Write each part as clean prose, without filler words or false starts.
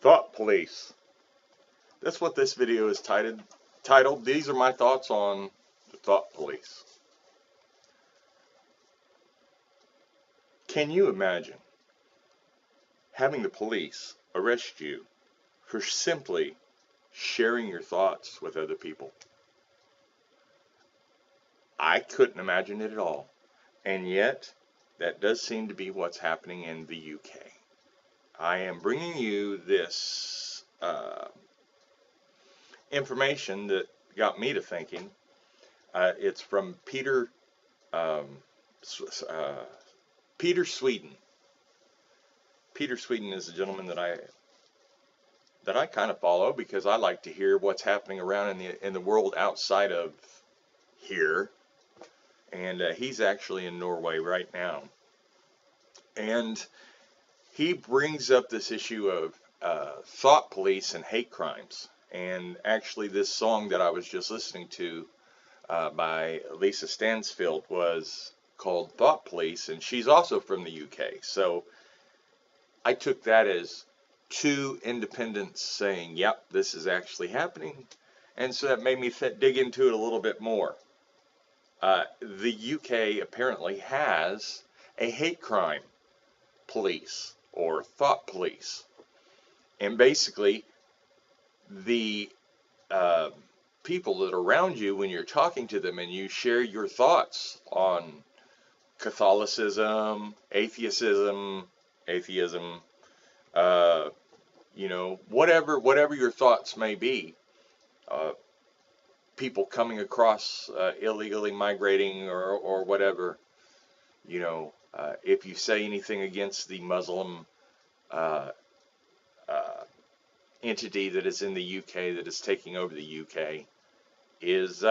Thought police. That's what this video is titled. These are my thoughts on the thought police. Can you imagine having the police arrest you for simply sharing your thoughts with other people? I couldn't imagine it at all. And yet, that does seem to be what's happening in the UK. I am bringing you this information that got me to thinking. It's from Peter Sweden. Peter Sweden is a gentleman that I kind of follow because I like to hear what's happening around in the world outside of here. And he's actually in Norway right now. And he brings up this issue of thought police and hate crimes. And actually, this song that I was just listening to by Lisa Stansfield was called Thought Police, and she's also from the UK. So I took that as two independents saying, yep, this is actually happening. And so that made me dig into it a little bit more. The UK apparently has a hate crime police or thought police. And basically, the people that are around you when you're talking to them and you share your thoughts on Catholicism, atheism, whatever your thoughts may be, people coming across illegally migrating or whatever, if you say anything against the Muslim entity that is in the UK that is taking over the UK is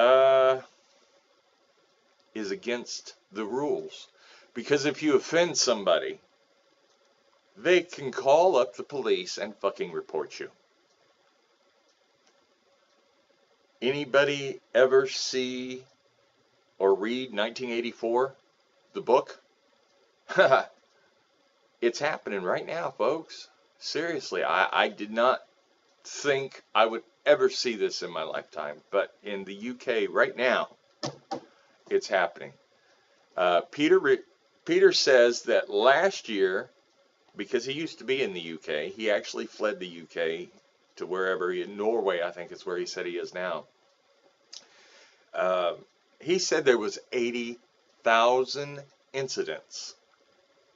against the rules. Because if you offend somebody, they can call up the police and fucking report you. Anybody ever see or read 1984, the book? It's happening right now, folks. Seriously, I did not think I would ever see this in my lifetime, but in the UK right now, it's happening. Peter says that last year, because he used to be in the UK, he actually fled the UK to wherever, in Norway, I think is where he said he is now. He said there was 80,000 incidents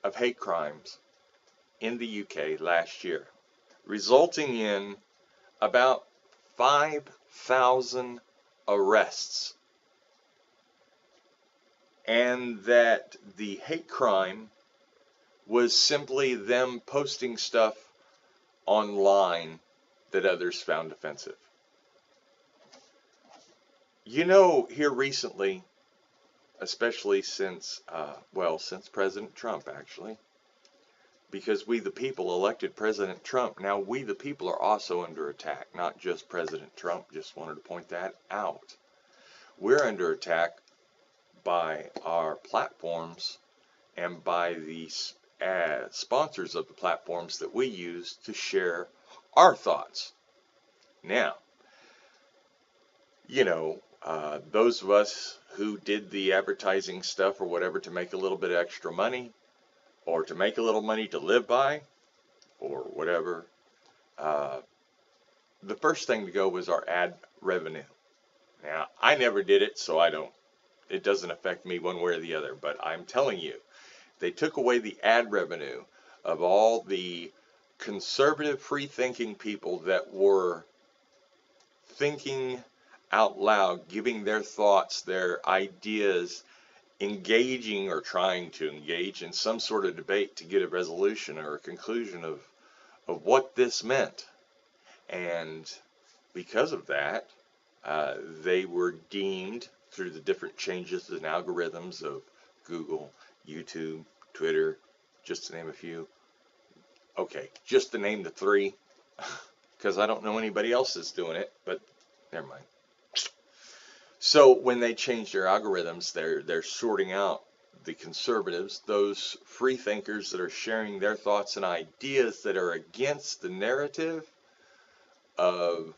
of hate crimes in the UK last year, resulting in about 5,000 arrests. And that the hate crime was simply them posting stuff online that others found offensive. Here recently, especially since President Trump, actually, because we the people elected President Trump. Now we the people are also under attack, not just President Trump. Just wanted to point that out. We're under attack by our platforms and by the sponsors of the platforms that we use to share our thoughts. Now, those of us who did the advertising stuff or whatever to make a little bit of extra money, or to make a little money to live by, or whatever, the first thing to go was our ad revenue. Now, I never did it, so it doesn't affect me one way or the other, but I'm telling you, they took away the ad revenue of all the conservative, free-thinking people that were thinking out loud, giving their thoughts, their ideas, engaging or trying to engage in some sort of debate to get a resolution or a conclusion of what this meant. And because of that, they were deemed through the different changes and algorithms of Google, YouTube, Twitter, just to name a few. Okay, just to name the three, because I don't know anybody else that's doing it, but never mind. So when they change their algorithms, they're sorting out the conservatives, those free thinkers that are sharing their thoughts and ideas that are against the narrative of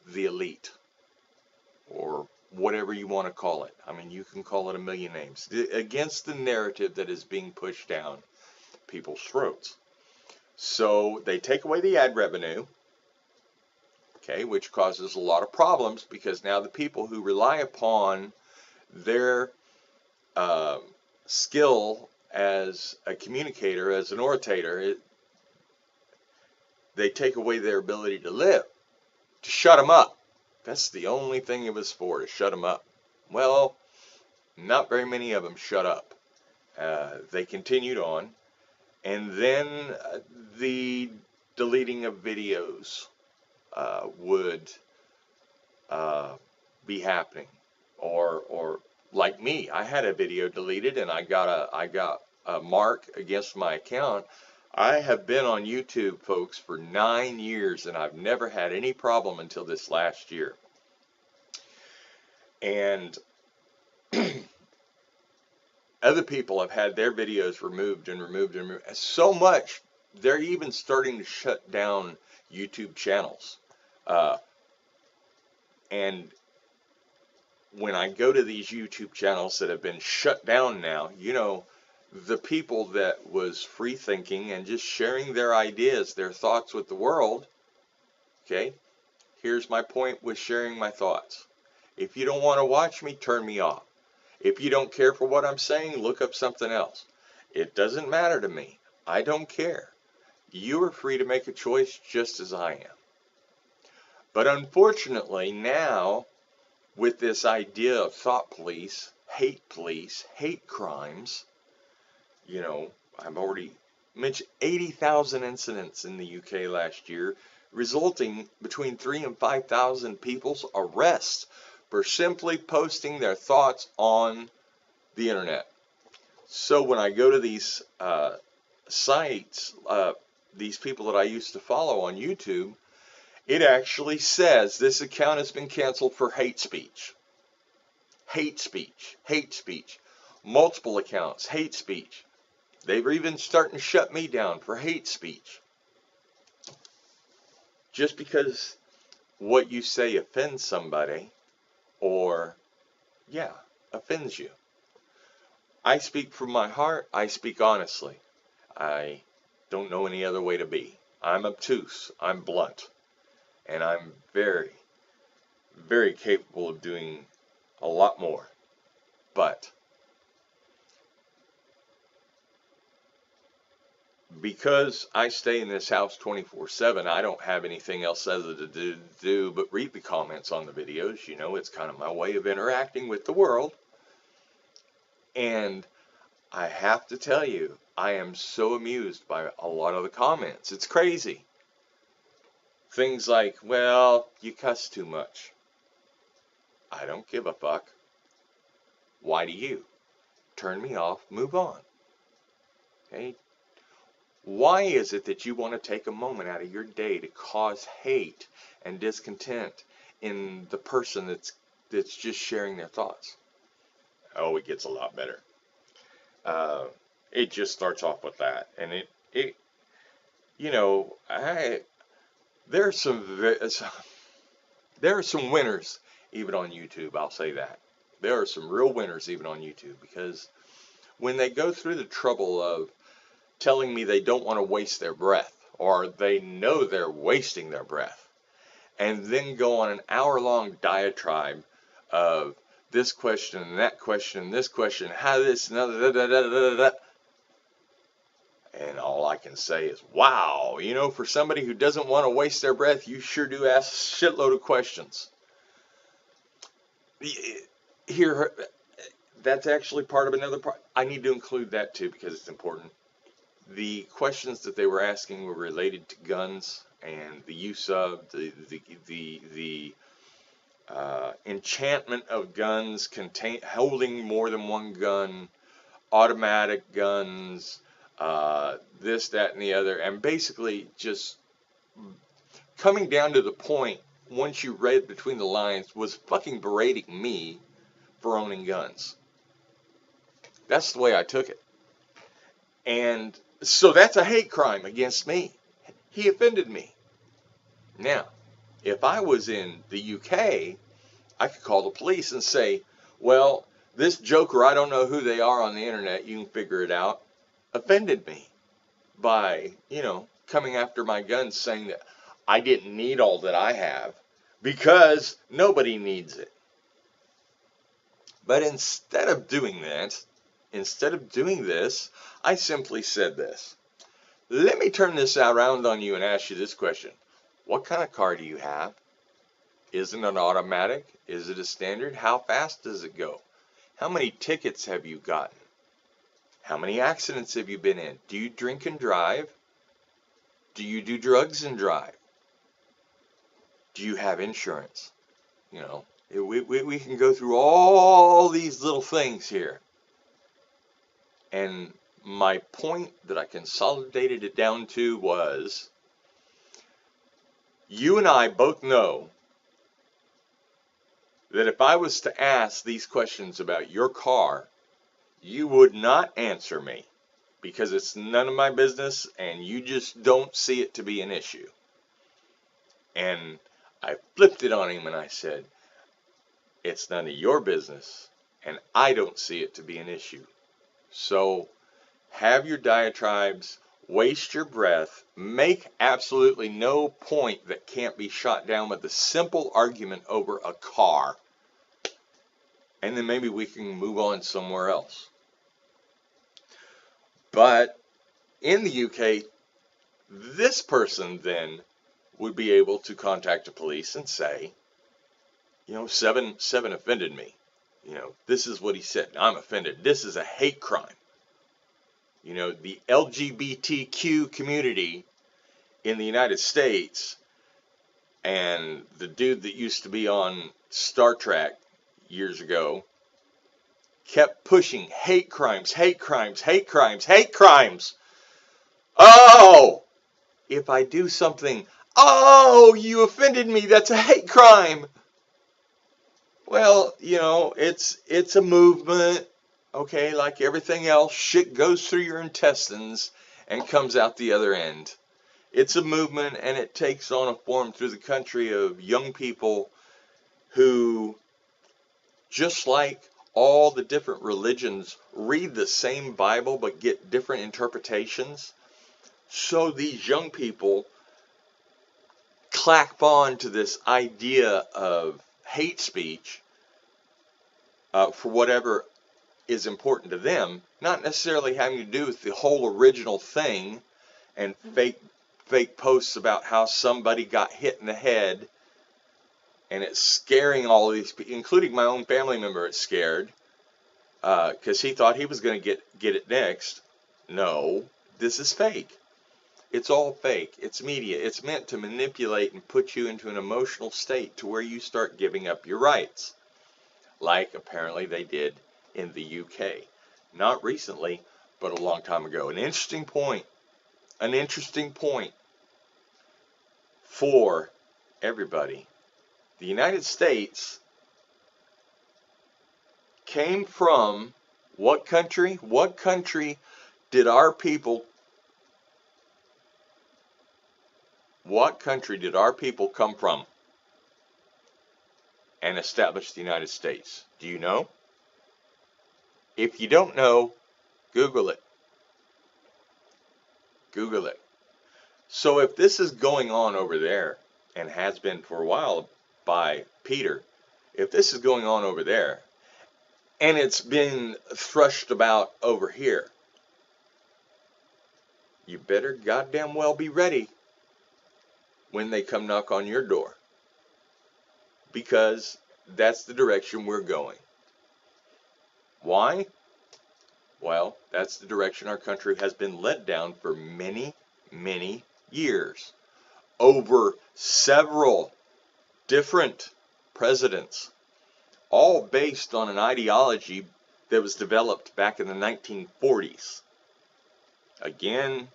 the elite, or whatever you want to call it. I mean, you can call it a million names. Against the narrative that is being pushed down people's throats. So they take away the ad revenue, okay, which causes a lot of problems, because now the people who rely upon their skill as a communicator, as an orator, they take away their ability to live, to shut them up. That's the only thing it was for, to shut them up. Well, not very many of them shut up. They continued on, and then the deleting of videos would be happening, or like me, I had a video deleted and I got a mark against my account. I have been on YouTube, folks, for 9 years, and I've never had any problem until this last year. And other people have had their videos removed and removed and removed. So much, they're even starting to shut down YouTube channels. And when I go to these YouTube channels that have been shut down now, you know, the people that was free thinking and just sharing their ideas, their thoughts with the world, okay, here's my point with sharing my thoughts. If you don't want to watch me, turn me off. If you don't care for what I'm saying, look up something else. It doesn't matter to me. I don't care. You are free to make a choice just as I am. But unfortunately now, with this idea of thought police, hate crimes, you know, I've already mentioned 80,000 incidents in the UK last year, resulting between 3,000 and 5,000 people's arrests for simply posting their thoughts on the internet. So when I go to these sites, these people that I used to follow on YouTube, it actually says this account has been canceled for hate speech. Hate speech. Hate speech. Multiple accounts. Hate speech. They're even starting to shut me down for hate speech. Just because what you say offends somebody, or, yeah, offends you. I speak from my heart. I speak honestly. I don't know any other way to be. I'm obtuse. I'm blunt. And I'm very, very capable of doing a lot more. But because I stay in this house 24/7, I don't have anything else other to do but read the comments on the videos. You know, it's kind of my way of interacting with the world. And I have to tell you, I am so amused by a lot of the comments. It's crazy. Things like, well, you cuss too much. I don't give a fuck. Why do you? Turn me off, move on. Okay? Why is it that you want to take a moment out of your day to cause hate and discontent in the person that's just sharing their thoughts? Oh, it gets a lot better. It just starts off with that, and it you know, there are some winners even on YouTube. I'll say that there are some real winners even on YouTube, because when they go through the trouble of telling me they don't want to waste their breath, or they know they're wasting their breath, and then go on an hour-long diatribe of this question and that question and this question, how this and da. And all I can say is, wow, you know, for somebody who doesn't want to waste their breath, you sure do ask a shitload of questions. Here, that's actually part of another part. I need to include that too, because it's important. The questions that they were asking were related to guns and the use of the enchantment of guns, holding more than one gun, automatic guns, this, that, and the other, and basically just coming down to the point, once you read between the lines, was fucking berating me for owning guns. That's the way I took it. And so that's a hate crime against me. He offended me. Now, if I was in the UK, I could call the police and say, well, this joker, I don't know who they are on the internet, you can figure it out, offended me by, coming after my guns saying that I didn't need all that I have because nobody needs it. But instead of doing this, I simply said this. Let me turn this around on you and ask you this question. What kind of car do you have? Is it an automatic? Is it a standard? How fast does it go? How many tickets have you gotten? How many accidents have you been in? Do you drink and drive? Do you do drugs and drive? Do you have insurance? We can go through all these little things here. And my point that I consolidated it down to was, you and I both know that if I was to ask these questions about your car, you would not answer me because it's none of my business and you just don't see it to be an issue. And I flipped it on him and I said, it's none of your business and I don't see it to be an issue. So have your diatribes, waste your breath, make absolutely no point that can't be shot down with a simple argument over a car, and then maybe we can move on somewhere else. But in the UK, this person then would be able to contact the police and say, Seven offended me. This is what he said. I'm offended. This is a hate crime. The LGBTQ community in the United States and the dude that used to be on Star Trek years ago kept pushing hate crimes, hate crimes, hate crimes, hate crimes. Oh, if I do something, oh, you offended me, that's a hate crime. Well, it's a movement. Okay, like everything else, shit goes through your intestines and comes out the other end. It's a movement and it takes on a form through the country of young people who, just like all the different religions, read the same Bible but get different interpretations. So these young people clap on to this idea of hate speech for whatever is important to them, not necessarily having to do with the whole original thing and fake posts about how somebody got hit in the head, and it's scaring all of these people, including my own family member. It's scared because he thought he was going to get it next. No, this is fake. It's all fake. It's media. It's meant to manipulate and put you into an emotional state to where you start giving up your rights, like apparently they did in the UK. Not recently, but a long time ago. An interesting point for everybody. The United States came from what country? What country did our people come from and establish the United States? Do you know? If you don't know, Google it. Google it. So if this is going on over there, and has been for a while by Peter, if this is going on over there, and it's been thrushed about over here, you better goddamn well be ready when they come knock on your door, because that's the direction we're going. Why? Well, that's the direction our country has been led down for many, many years, over several different presidents, all based on an ideology that was developed back in the 1940s. Again,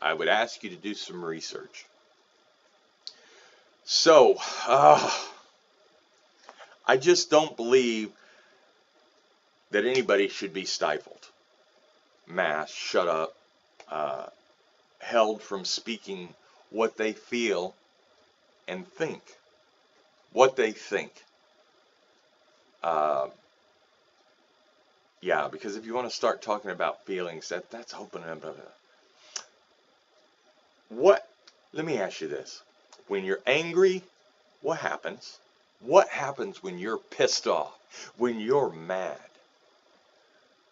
I would ask you to do some research. So, I just don't believe that anybody should be stifled. masked, shut up, held from speaking what they feel and think. What they think. Yeah, because if you want to start talking about feelings, that's opening up. What? Let me ask you this. When you're angry, what happens? What happens when you're pissed off? When you're mad?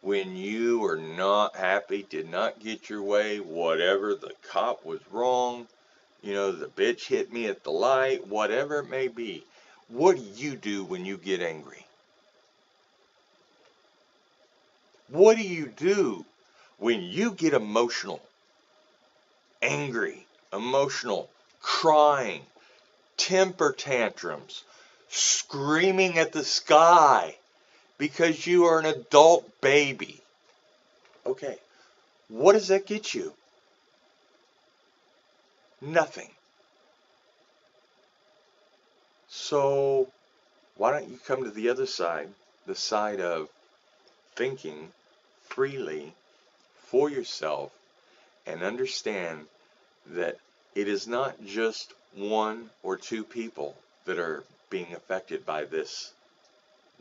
When you are not happy, did not get your way, whatever, the cop was wrong, the bitch hit me at the light, whatever it may be. What do you do when you get angry? What do you do when you get emotional, angry, emotional, crying, temper tantrums, screaming at the sky because you are an adult baby? Okay, what does that get you? Nothing. So why don't you come to the other side, the side of thinking freely for yourself, and understand that it is not just one or two people that are being affected by this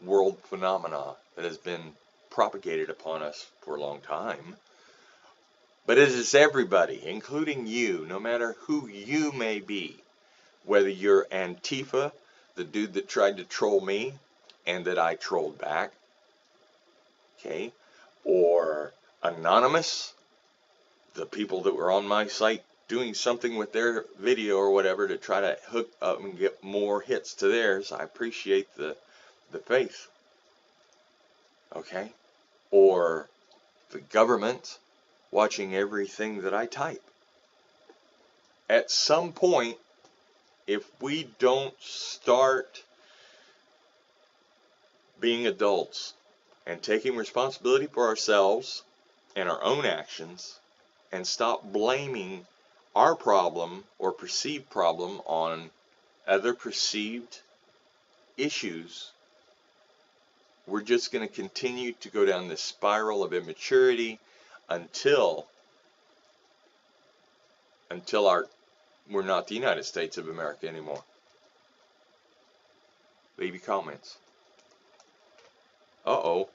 world phenomena that has been propagated upon us for a long time, but it is everybody, including you, no matter who you may be, whether you're Antifa, the dude that tried to troll me and that I trolled back, okay, or Anonymous, the people that were on my site doing something with their video or whatever to try to hook up and get more hits to theirs. I appreciate the faith, okay, or the government watching everything that I type. At some point, if we don't start being adults and taking responsibility for ourselves and our own actions, and stop blaming our problem or perceived problem on other perceived issues, we're just going to continue to go down this spiral of immaturity until we're not the United States of America anymore. Leave your comments. Uh-oh.